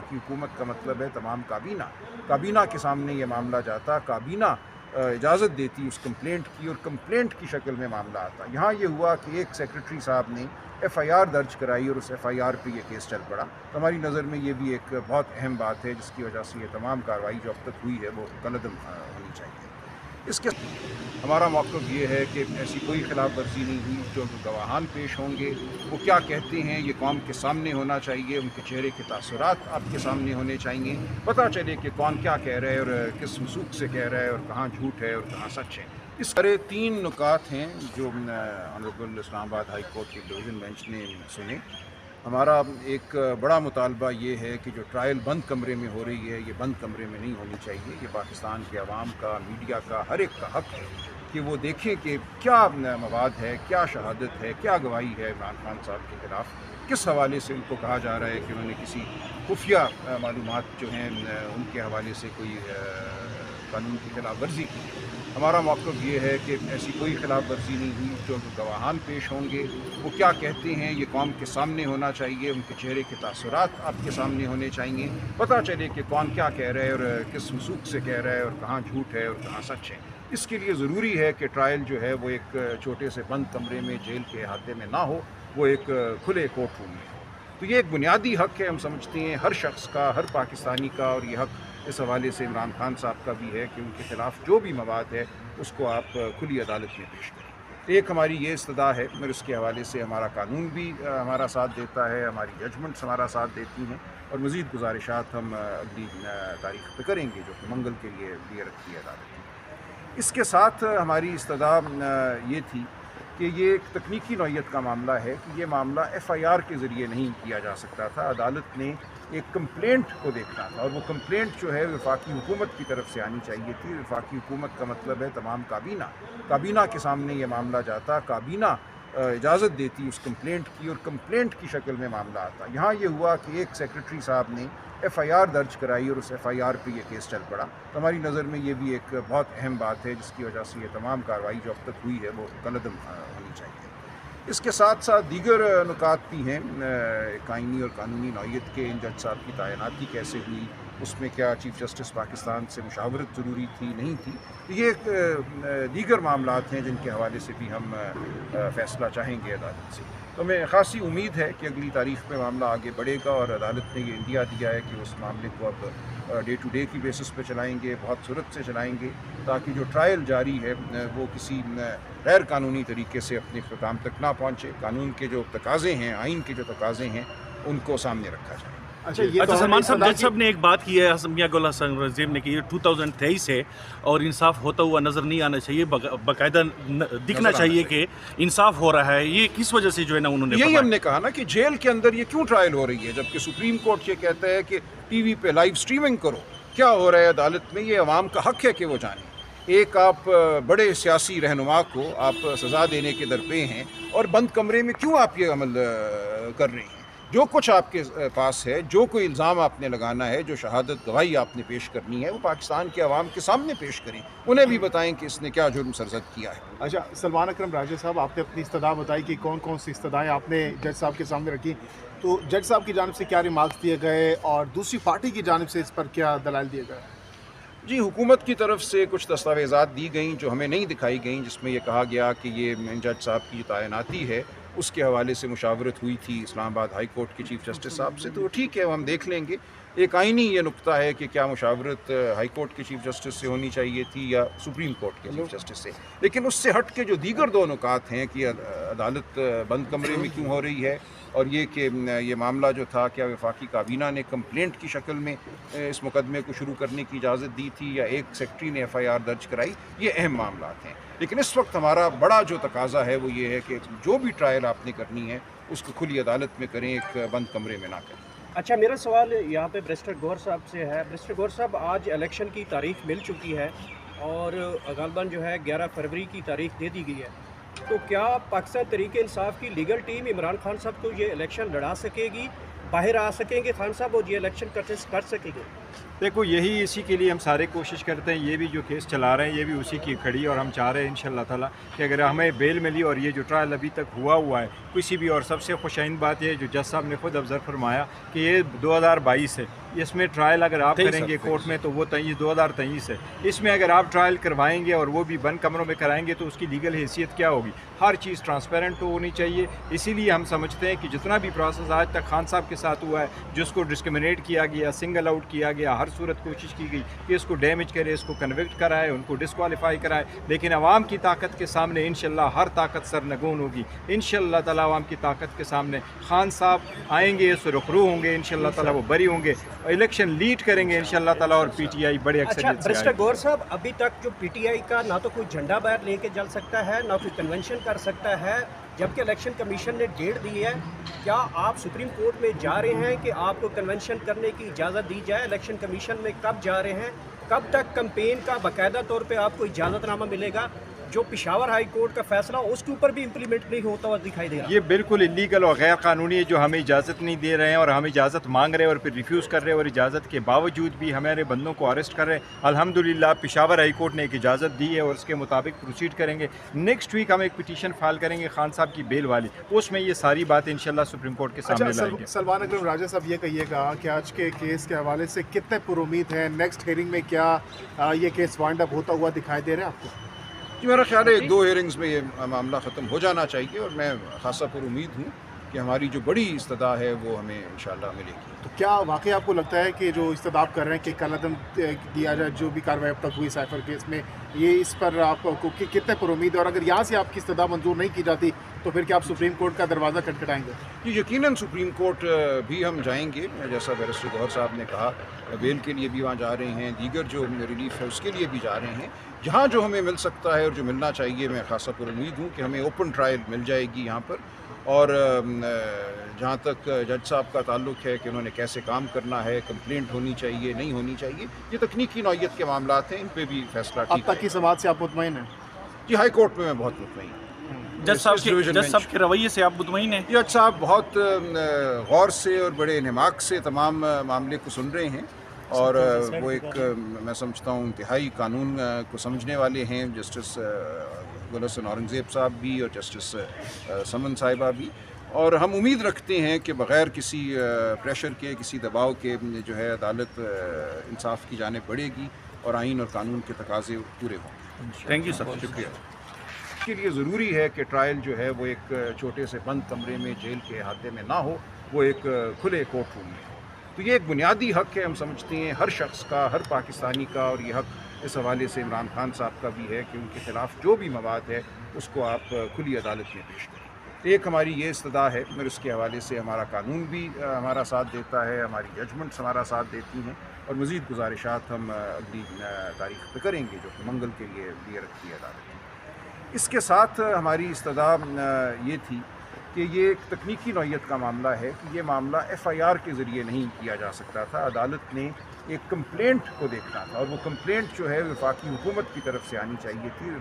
वफाकी हुकूमत का मतलब है तमाम काबीना के सामने ये मामला जाता, काबीना इजाज़त देती उस कंप्लेंट की और कंप्लेंट की शक्ल में मामला आता। यहाँ ये हुआ कि एक सेक्रेटरी साहब ने FIR दर्ज कराई और उस FIR पे ये केस चल पड़ा। तो हमारी नज़र में ये भी एक बहुत अहम बात है जिसकी वजह से ये तमाम कार्रवाई जो अब तक हुई है वो कलअदम होनी चाहिए। इसके हमारा मौक़िफ़ ये है कि ऐसी कोई खिलाफ वर्जी नहीं हुई, जो गवाहान पेश होंगे वो क्या कहते हैं ये कौम के सामने होना चाहिए, उनके चेहरे के तासुरात आपके सामने होने चाहिए, पता चले कि कौन क्या कह रहा है और किस वसूख से कह रहा है और कहाँ झूठ है और कहाँ सच है। इस सारे 3 नुकात हैं जो ऑनरेबल इस्लामाबाद हाई कोर्ट के डिवीज़न बेंच ने सुने। हमारा एक बड़ा मुतालबा ये है कि जो ट्रायल बंद कमरे में हो रही है ये बंद कमरे में नहीं होनी चाहिए। ये पाकिस्तान के अवाम का, मीडिया का, हर एक का हक़ है कि वो देखें कि क्या मवाद है, क्या शहादत है, क्या गवाही है इमरान खान साहब के ख़िलाफ़, किस हवाले से उनको कहा जा रहा है कि उन्होंने किसी खुफिया मालूमात जो हैं उनके हवाले से कोई कानून की खिलाफ वर्जी की। हमारा मौक़िफ़ ये है कि ऐसी कोई खिलाफ वर्जी नहीं हुई, जो गवाहान पेश होंगे वो क्या कहते हैं ये कौम के सामने होना चाहिए, उनके चेहरे के तासुरात आपके सामने होने चाहिए, पता चले कि कौन क्या कह रहा है और किस वसूख से कह रहा है और कहाँ झूठ है और कहाँ सच है। इसके लिए ज़रूरी है कि ट्रायल जो है वो एक छोटे से बंद कमरे में, जेल के अहाते में ना हो, वो एक खुले कोर्ट रूम में हो। तो ये एक बुनियादी हक़ है, हम समझते हैं हर शख्स का, हर पाकिस्तानी का, और ये हक़ इस हवाले से इमरान खान साहब का भी है कि उनके ख़िलाफ़ जो भी मवाद है उसको आप खुली अदालत में पेश करें। एक हमारी ये इस्तदा है और इसके हवाले से हमारा कानून भी हमारा साथ देता है, हमारी जजमेंट्स हमारा साथ देती हैं, और मज़ीद गुजारिशात हम अगली तारीख़ पे करेंगे जो कि मंगल के लिए रखी है अदालत। इसके साथ हमारी इस्तदा ये थी कि ये एक तकनीकी नौइयत का मामला है कि ये मामला FIR के ज़रिए नहीं किया जा सकता था। अदालत ने एक कंप्लेंट को देखना था और वो कंप्लेंट जो है वफाकी हुकूमत की तरफ से आनी चाहिए थी। वफाकी हुकूमत का मतलब है तमाम काबीना के सामने ये मामला जाता, काबीना इजाज़त देती उस कंप्लेंट की और कंप्लेंट की शक्ल में मामला आता। यहाँ ये हुआ कि एक सेक्रेटरी साहब ने FIR दर्ज कराई और उस FIR पे ये केस चल पड़ा। तो हमारी नज़र में ये भी एक बहुत अहम बात है जिसकी वजह से ये तमाम कार्रवाई जो अब तक हुई है वो कलअदम होनी चाहिए। इसके साथ साथ दीगर नुकात भी हैं आइनी और कानूनी नौइयत के। इन जज साहब की तैनाती कैसे हुई, उसमें क्या चीफ़ जस्टिस पाकिस्तान से मुशावरत ज़रूरी थी, नहीं थी, तो ये दीगर मामलात हैं जिनके हवाले से भी हम फ़ैसला चाहेंगे अदालत से। तो हमें ख़ासी उम्मीद है कि अगली तारीख़ में मामला आगे बढ़ेगा और अदालत ने ये इंदिया दिया है कि उस मामले को अब डे टू डे की बेसिस पे चलाएंगे, बहुत सूरत से चलाएंगे, ताकि जो ट्रायल जारी है वो किसी गैर कानूनी तरीके से अपने इख्तिताम तक ना पहुँचे। कानून के जो तकाज़े हैं, आइन के जो तकाज़े हैं, उनको सामने रखा जाए। अच्छा सलमान साहब, जज साहब ने एक बात की है, मियां गुल हसन रज़ीम ने की, ये 2023 है और इंसाफ होता हुआ नज़र नहीं आना चाहिए, बाकायदा दिखना चाहिए कि इंसाफ हो रहा है। ये किस वजह से जो है ना उन्होंने, यही हमने कहा ना कि जेल के अंदर ये क्यों ट्रायल हो रही है, जबकि सुप्रीम कोर्ट ये कहता है कि TV पे लाइव स्ट्रीमिंग करो। क्या हो रहा है अदालत में, ये अवाम का हक़ है कि वो जाने। एक आप बड़े सियासी रहनुमा को आप सज़ा देने के दरपे हैं और बंद कमरे में क्यों आप ये अमल कर रही हैं। जो कुछ आपके पास है, जो कोई इल्ज़ाम आपने लगाना है, जो शहादत गवाही आपने पेश करनी है, वो पाकिस्तान के अवाम के सामने पेश करें, उन्हें भी बताएं कि इसने क्या जुर्म सरजद किया है। अच्छा सलमान अकरम राजा साहब, आपने अपनी इस्तदा बताई कि कौन कौन सी इस्तदाएँ आपने जज साहब के सामने रखी, तो जज साहब की जानिब से क्या रिमार्क्स दिए गए और दूसरी पार्टी की जानिब से इस पर क्या दलाइल दिए गए? जी, हुकूमत की तरफ से कुछ दस्तावेज़ात दी गई जो हमें नहीं दिखाई गई, जिसमें यह कहा गया कि ये जज साहब की तैनाती है उसके हवाले से मुशावरत हुई थी इस्लामाबाद हाई कोर्ट के चीफ़ जस्टिस साहब से। तो ठीक है, हम देख लेंगे। एक आइनी ये नुक्ता है कि क्या मुशावरत हाई कोर्ट के चीफ़ जस्टिस से होनी चाहिए थी या सुप्रीम कोर्ट के चीफ़ जस्टिस से। लेकिन उससे हट के जो दीगर दो नुकात हैं कि अदालत बंद कमरे में क्यों हो रही है और ये कि ये मामला जो था क्या वफाकी काबीना ने कंप्लेंट की शक्ल में इस मुकदमे को शुरू करने की इजाज़त दी थी या एक सेक्रेटरी ने FIR दर्ज कराई, ये अहम मामलात हैं। लेकिन इस वक्त हमारा बड़ा जो तकाज़ा है वो ये है कि जो भी ट्रायल आपने करनी है उसको खुली अदालत में करें, एक बंद कमरे में ना करें। अच्छा, मेरा सवाल यहाँ पे बैरिस्टर गौहर साहब से है। बैरिस्टर गौहर साहब, आज इलेक्शन की तारीख मिल चुकी है और गालबन जो है 11 फरवरी की तारीख दे दी गई है, तो क्या पाकिस्तान तहरीक इंसाफ की लीगल टीम इमरान खान साहब को ये इलेक्शन लड़ा सकेगी बाहर आ सकेंगे खान साहब और ये इलेक्शन कंटेस्ट कर सकेंगे? देखो यही इसी के लिए हम सारे कोशिश करते हैं, ये भी जो केस चला रहे हैं ये भी उसी की खड़ी है, और हम चाह रहे हैं इंशाल्लाह ताला कि अगर हमें बेल मिली और ये जो ट्रायल अभी तक हुआ है किसी भी, और सबसे खुशाइन बात ये जो जज साहब ने खुद ऑब्ज़र्व फरमाया कि ये 2022 है, इसमें ट्रायल अगर आप करेंगे कोर्ट में तो वो 2023 है, इसमें अगर आप ट्रायल करवाएंगे और वो भी बंद कमरों में कराएंगे तो उसकी लीगल हैसियत क्या होगी? हर चीज़ ट्रांसपेरेंट तो होनी चाहिए। इसीलिए हम समझते हैं कि जितना भी प्रोसेस आज तक खान साहब के साथ हुआ है, जिसको डिस्क्रिमिनेट किया गया, सिंगल आउट किया गया, हर सूरत कोशिश की गई कि इसको डैमेज करे, इसको कन्विक्ट कराए, उनको डिस्क्वालीफाई कराए, लेकिन अवाम की ताकत के सामने इंशाल्लाह हर ताकत सरनगून होगी। इंशाल्लाह ताला अवाम की ताकत के सामने खान साहब आएंगे, सुरखरू होंगे, इंशाल्लाह ताला वो बरी होंगे, इलेक्शन लीड करेंगे इंशाल्लाह ताला, और पीटीआई बड़े अच्छा अक्सरियत से बैरिस्टर आएगी। गौहर साहब, अभी तक जो पीटीआई का ना तो कोई झंडा बाहर लेके चल सकता है, ना कोई कन्वेंशन कर सकता है, जबकि इलेक्शन कमीशन ने डेट दी है, क्या आप सुप्रीम कोर्ट में जा रहे हैं कि आपको कन्वेंशन करने की इजाज़त दी जाए? इलेक्शन कमीशन में कब जा रहे हैं? कब तक कैंपेन का बाकायदा तौर पे आपको इजाज़तनामा मिलेगा? जो पेशावर हाई कोर्ट का फैसला उसके ऊपर भी इम्प्लीमेंट नहीं होता हुआ दिखाई दे रहा है। ये बिल्कुल इलीगल और गैर कानूनी है, जो हमें इजाज़त नहीं दे रहे हैं और हम इजाज़त मांग रहे हैं और फिर रिफ्यूज़ कर रहे हैं, और इजाज़त के बावजूद भी हमारे बंदों को अरेस्ट कर रहे हैं। अल्हम्दुलिल्लाह पेशावर हाई कोर्ट ने एक इजाज़त दी है और उसके मुताबिक प्रोसीड करेंगे। नेक्स्ट वीक हम एक पिटीशन फाइल करेंगे खान साहब की बेल वाली, उसमें ये सारी बातें इंशाल्लाह सुप्रीम कोर्ट के सामने लाएंगे। सलमान अकरम राजा साहब, ये कहिएगा कि आज के केस के हवाले से कितने पुरुमीद हैं? नेक्स्ट हेयरिंग में क्या ये केस वाइंड अप होता हुआ दिखाई दे रहा है आपको? जी मेरा ख्याल है 2 हेयरिंग्स में ये मामला ख़त्म हो जाना चाहिए, और मैं खासा पुरुमीद हूँ कि हमारी जो बड़ी इस्तदा है वो हमें इंशाल्लाह मिलेगी। तो क्या वाकई आपको लगता है कि जो इस्तदाब कर रहे हैं कि कलअदम दिया जाए, जो भी कार्रवाई अब तक हुई साइफर केस में, ये इस पर आपको कितने पुरुमीद है? और अगर यहाँ से आपकी इस्तदा मंजूर नहीं की जाती तो फिर क्या आप सुप्रीम कोर्ट का दरवाज़ा खटखटाएंगे? जी यकीनन सुप्रीम कोर्ट भी हम जाएंगे, जैसा बैरिस्टर गौहर साहब ने कहा, बेल के लिए भी वहाँ जा रहे हैं, दीगर जो रिलीफ है उसके लिए भी जा रहे हैं। जहाँ जो हमें मिल सकता है और जो मिलना चाहिए, मैं खासा पुरुमीद हूँ कि हमें ओपन ट्रायल मिल जाएगी यहाँ पर। और जहाँ तक जज साहब का ताल्लुक है कि उन्होंने कैसे काम करना है, कंप्लेंट होनी चाहिए नहीं होनी चाहिए, ये तकनीकी नौइयत के मामलात हैं, इन पे भी फैसला अब ठीक तक की समाज से आप मुतमईन हैं? जी हाई कोर्ट में मैं बहुत मुतमईन हूँ। जज साहब के रवैये से आप मुतमईन हैं? जज साहब बहुत गौर से और बड़े निमाक से तमाम मामले को सुन रहे हैं, और वो एक मैं समझता हूँ इंतहाई कानून को समझने वाले हैं, जस्टिस गुल हसन औरंगज़ेब साहब भी और जस्टिस समन साहिबा भी। और हम उम्मीद रखते हैं कि बग़ैर किसी प्रेशर के, किसी दबाव के जो है अदालत इंसाफ की जानिब बढ़ेगी और आइन और कानून के तकाज़े पूरे हों। Thank you sir. शुक्रिया। इसके लिए ज़रूरी है कि ट्रायल जो है वो एक छोटे से बंद कमरे में जेल के अहाते में ना हो, वो एक खुले कोर्ट रूम में हो। तो ये एक बुनियादी हक़ है, हम समझते हैं हर शख्स का, हर पाकिस्तानी का, और ये हक़ इस हवाले से इमरान खान साहब का भी है कि उनके ख़िलाफ़ जो भी मवाद है उसको आप खुली अदालत में पेश करें। एक हमारी ये इस्तदा है, और इसके हवाले से हमारा कानून भी हमारा साथ देता है, हमारी जजमेंट्स हमारा साथ देती हैं, और मज़ीद गुजारिशात हम अगली तारीख़ पर करेंगे जो कि मंगल के लिए रखती है अदालत। इसके साथ हमारी इस्तदा ये थी कि ये एक तकनीकी नौइयत का मामला है कि ये मामला FIR के ज़रिए नहीं किया जा सकता था। अदालत ने एक कंप्लेंट को देखना था, और वो कंप्लेंट जो है वफाकी हुकूमत की तरफ से आनी चाहिए थी।